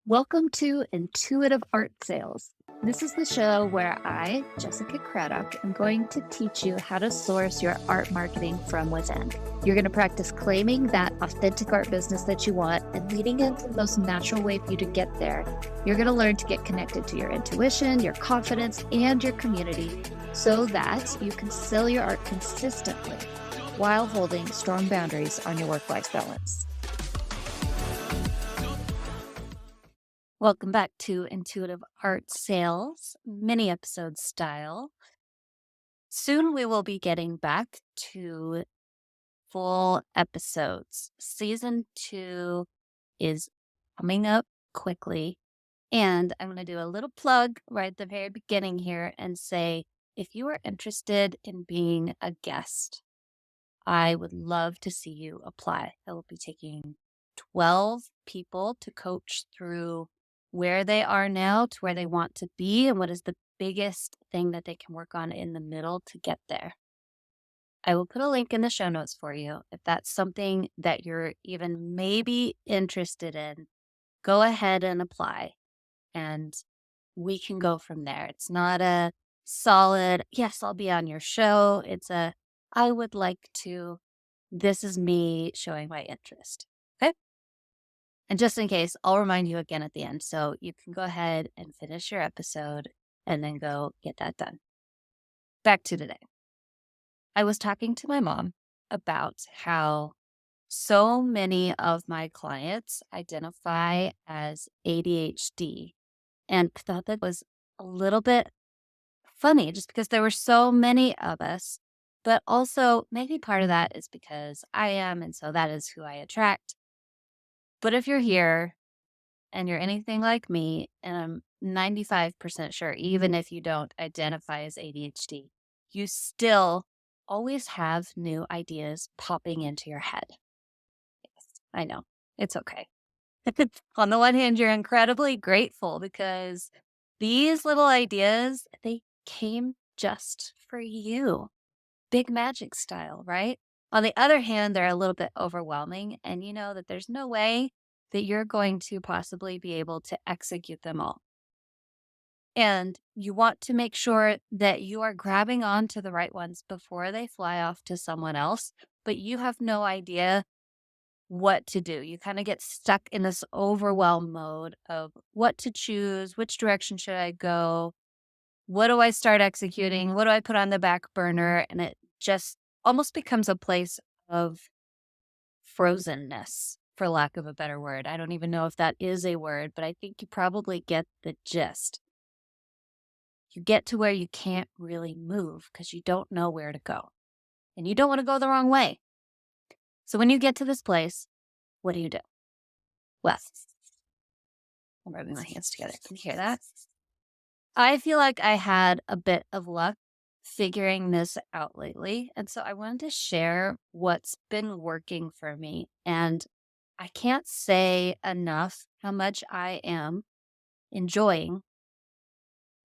Welcome to Intuitive Art Sales. This is the show where I, Jessica Craddock, am going to teach you how to source your art marketing from within. You're going to practice claiming that authentic art business that you want and leading into the most natural way for you to get there. You're going to learn to get connected to your intuition, your confidence, and your community so that you can sell your art consistently while holding strong boundaries on your work-life balance. Welcome back to Intuitive Art Sales, mini episode style. Soon we will be getting back to full episodes. Season 2 is coming up quickly, and I'm going to do a little plug right at the very beginning here and say, if you are interested in being a guest, I would love to see you apply. I will be taking 12 people to coach through where they are now to where they want to be and what is the biggest thing that they can work on in the middle to get there. I will put a link in the show notes for you. If that's something that you're even maybe interested in, go ahead and apply and we can go from there. It's not a solid, yes, I'll be on your show. It's a, I would like to, this is me showing my interest. Okay. And just in case, I'll remind you again at the end. So you can go ahead and finish your episode and then go get that done. Back to today. I was talking to my mom about how so many of my clients identify as ADHD and thought that was a little bit funny just because there were so many of us. But also, maybe part of that is because I am, and so that is who I attract. But if you're here and you're anything like me, and I'm 95% sure, even if you don't identify as ADHD, you still always have new ideas popping into your head. Yes, I know. It's okay. On the one hand, you're incredibly grateful because these little ideas, they came just for you. Big magic style, right? On the other hand, they're a little bit overwhelming, and you know that there's no way that you're going to possibly be able to execute them all. And you want to make sure that you are grabbing on to the right ones before they fly off to someone else, but you have no idea what to do. You kind of get stuck in this overwhelm mode of what to choose, which direction should I go, what do I start executing, what do I put on the back burner, and it just almost becomes a place of frozenness, for lack of a better word. I don't even know if that is a word, but I think you probably get the gist. You get to where you can't really move because you don't know where to go, and you don't want to go the wrong way. So when you get to this place, what do? Well, I'm rubbing my hands together. Can you hear that? I feel like I had a bit of luck figuring this out lately. And so I wanted to share what's been working for me. And I can't say enough how much I am enjoying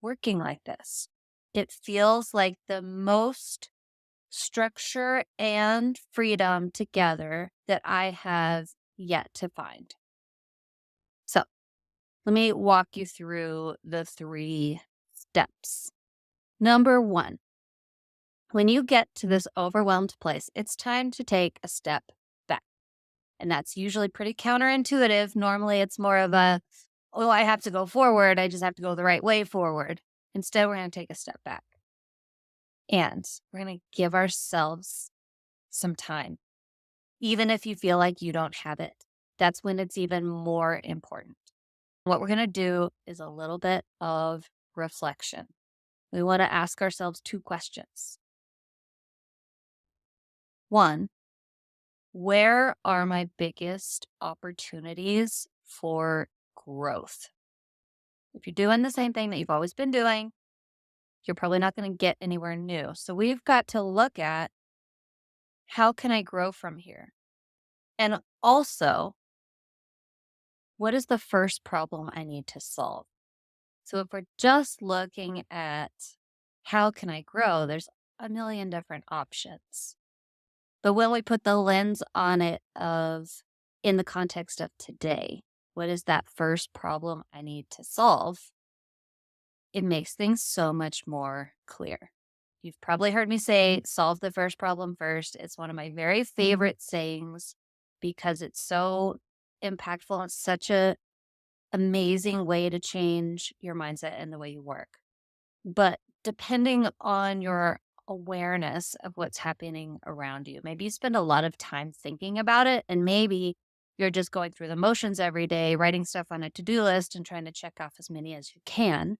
working like this. It feels like the most structure and freedom together that I have yet to find. So let me walk you through the 3 steps. Number 1, when you get to this overwhelmed place, it's time to take a step back. And that's usually pretty counterintuitive. Normally, it's more of a, oh, I have to go forward. I just have to go the right way forward. Instead, we're going to take a step back. And we're going to give ourselves some time. Even if you feel like you don't have it, that's when it's even more important. What we're going to do is a little bit of reflection. We want to ask ourselves 2 questions. 1, where are my biggest opportunities for growth? If you're doing the same thing that you've always been doing, you're probably not going to get anywhere new. So we've got to look at, how can I grow from here? And also, what is the first problem I need to solve? So if we're just looking at how can I grow, there's a million different options. But when we put the lens on it of in the context of today, what is that first problem I need to solve, it makes things so much more clear. You've probably heard me say, solve the first problem first. It's one of my very favorite sayings because it's so impactful. It's such a amazing way to change your mindset and the way you work. But depending on your awareness of what's happening around you, maybe you spend a lot of time thinking about it, and maybe you're just going through the motions every day, writing stuff on a to-do list and trying to check off as many as you can.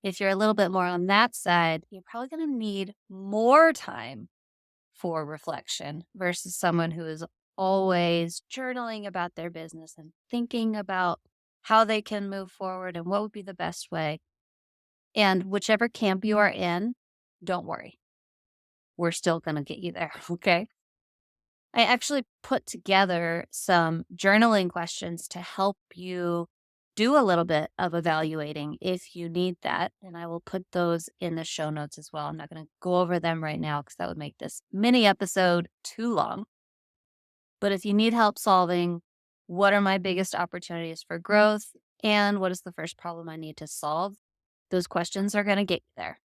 If you're a little bit more on that side, you're probably going to need more time for reflection versus someone who is always journaling about their business and thinking about how they can move forward and what would be the best way. And whichever camp you are in, don't worry. We're still going to get you there. Okay. I actually put together some journaling questions to help you do a little bit of evaluating if you need that. And I will put those in the show notes as well. I'm not going to go over them right now because that would make this mini episode too long. But if you need help solving what are my biggest opportunities for growth and what is the first problem I need to solve, those questions are going to get you there.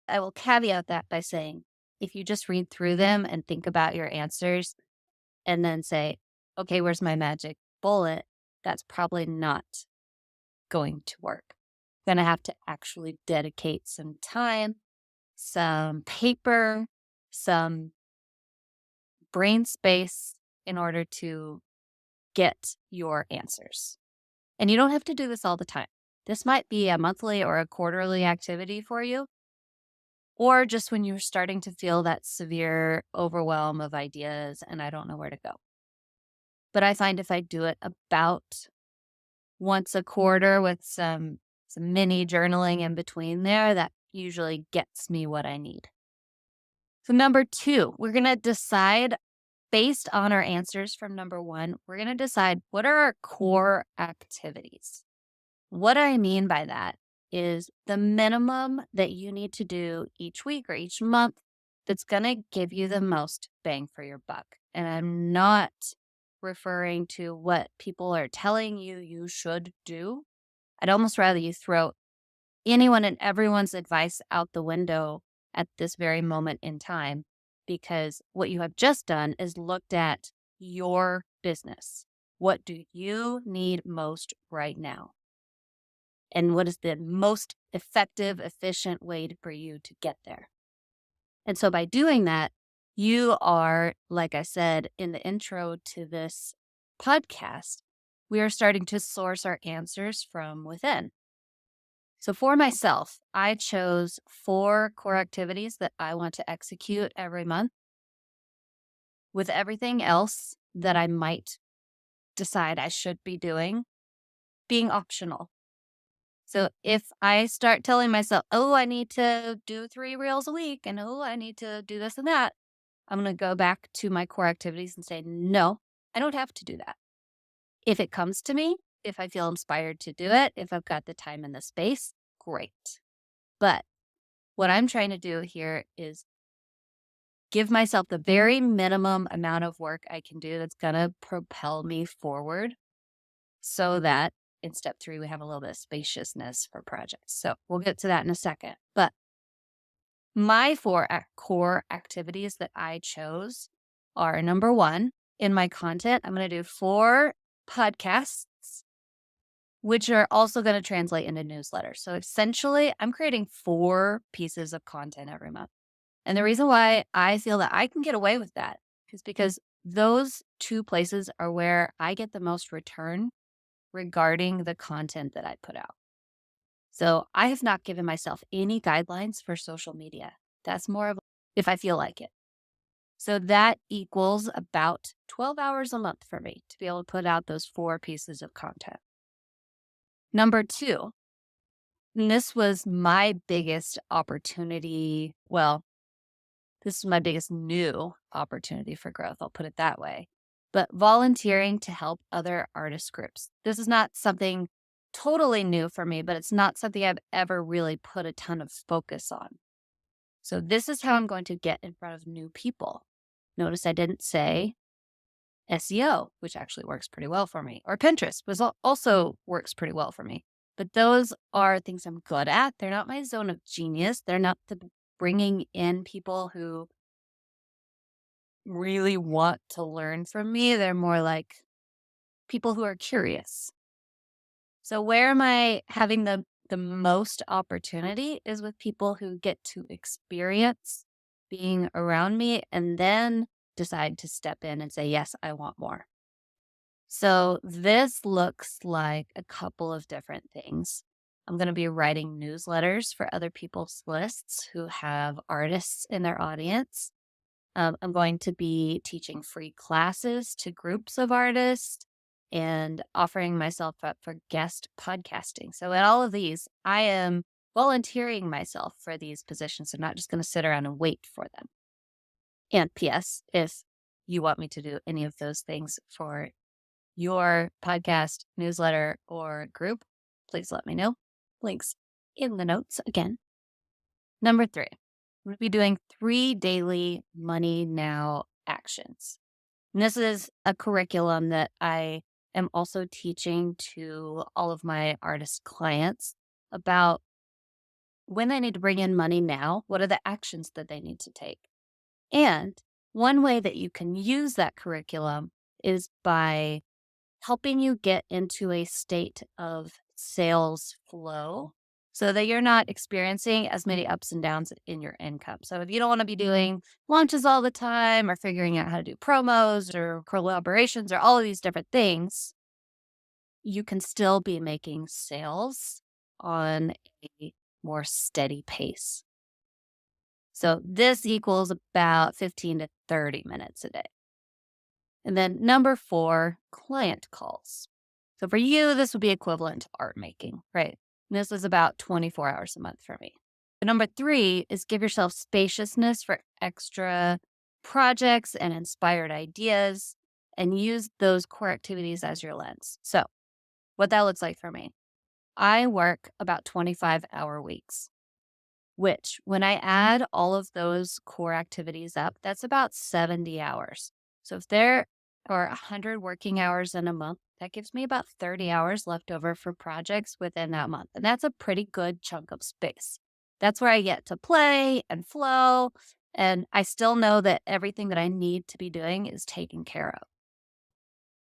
I will caveat that by saying, if you just read through them and think about your answers and then say, okay, where's my magic bullet? That's probably not going to work. Going to have to actually dedicate some time, some paper, some brain space in order to get your answers. And you don't have to do this all the time. This might be a monthly or a quarterly activity for you, or just when you're starting to feel that severe overwhelm of ideas and I don't know where to go. But I find if I do it about once a quarter with some mini journaling in between there, that usually gets me what I need. So number 2, we're going to decide based on our answers from number 1, we're going to decide what are our core activities. What I mean by that is the minimum that you need to do each week or each month that's going to give you the most bang for your buck. And I'm not referring to what people are telling you you should do. I'd almost rather you throw anyone and everyone's advice out the window at this very moment in time, because what you have just done is looked at your business. What do you need most right now? And what is the most effective, efficient way for you to get there? And so by doing that, you are, like I said in the intro to this podcast, we are starting to source our answers from within. So for myself, I chose 4 core activities that I want to execute every month, with everything else that I might decide I should be doing being optional. So if I start telling myself, oh, I need to do 3 reels a week and oh, I need to do this and that, I'm going to go back to my core activities and say, no, I don't have to do that. If it comes to me, if I feel inspired to do it, if I've got the time and the space, great. But what I'm trying to do here is give myself the very minimum amount of work I can do that's going to propel me forward so that in step 3, we have a little bit of spaciousness for projects. So we'll get to that in a second. But my 4 core activities that I chose are number 1, in my content, I'm going to do 4 podcasts, which are also going to translate into newsletters. So essentially, I'm creating 4 pieces of content every month. And the reason why I feel that I can get away with that is because those 2 places are where I get the most return regarding the content that I put out. So I have not given myself any guidelines for social media. That's more of if I feel like it. So that equals about 12 hours a month for me to be able to put out those 4 pieces of content. Number 2, and this was my biggest opportunity. Well, this is my biggest new opportunity for growth. I'll put it that way. But volunteering to help other artist groups. This is not something totally new for me, but it's not something I've ever really put a ton of focus on. So this is how I'm going to get in front of new people. Notice I didn't say SEO, which actually works pretty well for me, or Pinterest also works pretty well for me. But those are things I'm good at. They're not my zone of genius. They're not bringing in people who really want to learn from me. They're more like people who are curious. So where am I having the most opportunity is with people who get to experience being around me and then decide to step in and say, yes, I want more. So this looks like a couple of different things. I'm going to be writing newsletters for other people's lists who have artists in their audience. I'm going to be teaching free classes to groups of artists and offering myself up for guest podcasting. So, in all of these, I am volunteering myself for these positions. I'm not just going to sit around and wait for them. And P.S., if you want me to do any of those things for your podcast, newsletter, or group, please let me know. Links in the notes again. Number 3, I'm going to be doing 3 daily money now actions. And this is a curriculum that I am also teaching to all of my artist clients about when they need to bring in money now, what are the actions that they need to take? And one way that you can use that curriculum is by helping you get into a state of sales flow so that you're not experiencing as many ups and downs in your income. So if you don't want to be doing launches all the time or figuring out how to do promos or collaborations or all of these different things, you can still be making sales on a more steady pace. So this equals about 15 to 30 minutes a day. And then number 4, client calls. So for you, this would be equivalent to art making, right? And this is about 24 hours a month for me. But number 3 is give yourself spaciousness for extra projects and inspired ideas and use those core activities as your lens. So what that looks like for me, I work about 25-hour weeks, which when I add all of those core activities up, that's about 70 hours. So if there are 100 working hours in a month, that gives me about 30 hours left over for projects within that month. And that's a pretty good chunk of space. That's where I get to play and flow. And I still know that everything that I need to be doing is taken care of.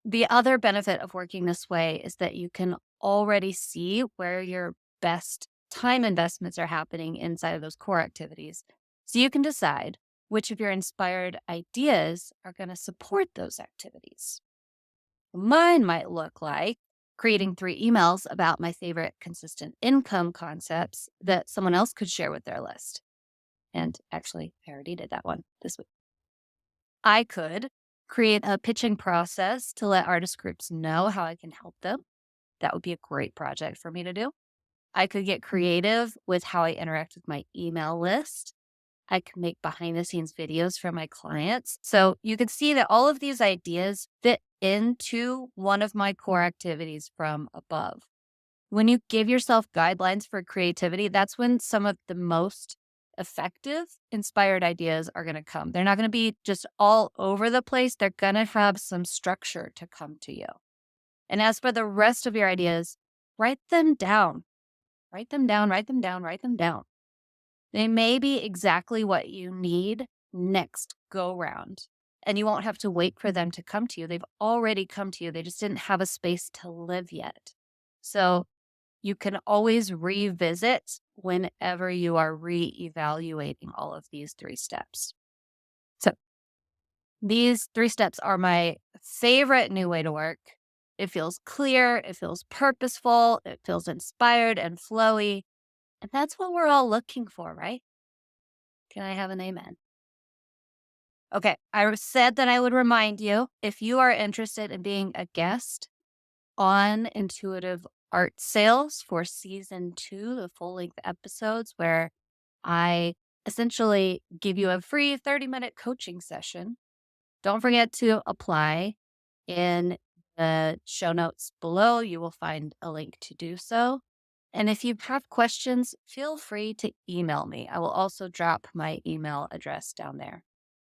The other benefit of working this way is that you can already see where your best time investments are happening inside of those core activities. So you can decide which of your inspired ideas are going to support those activities. Mine might look like creating 3 emails about my favorite consistent income concepts that someone else could share with their list. And actually, I already did that one this week. I could create a pitching process to let artist groups know how I can help them. That would be a great project for me to do. I could get creative with how I interact with my email list. I could make behind the scenes videos for my clients. So you can see that all of these ideas fit into one of my core activities from above. When you give yourself guidelines for creativity, that's when some of the most effective, inspired ideas are going to come. They're not going to be just all over the place. They're going to have some structure to come to you. And as for the rest of your ideas, write them down. Write them down, write them down, write them down. They may be exactly what you need next go round. And you won't have to wait for them to come to you. They've already come to you. They just didn't have a space to live yet. So you can always revisit whenever you are re-evaluating all of these 3 steps. So these 3 steps are my favorite new way to work. It feels clear, it feels purposeful, it feels inspired and flowy. And that's what we're all looking for, right? Can I have an amen? Okay, I said that I would remind you if you are interested in being a guest on Intuitive Art Sales for season 2, the full length episodes where I essentially give you a free 30-minute coaching session. Don't forget to apply. In the show notes below, you will find a link to do so. And if you have questions, feel free to email me. I will also drop my email address down there.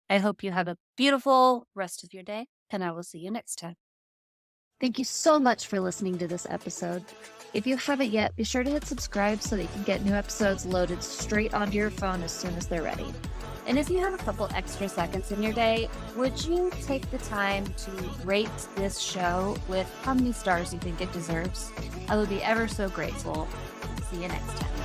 I hope you have a beautiful rest of your day. and I will see you next time. Thank you so much for listening to this episode. If you haven't yet, be sure to hit subscribe so that you can get new episodes loaded straight onto your phone as soon as they're ready. And if you have a couple extra seconds in your day, would you take the time to rate this show with how many stars you think it deserves? I would be ever so grateful. See you next time.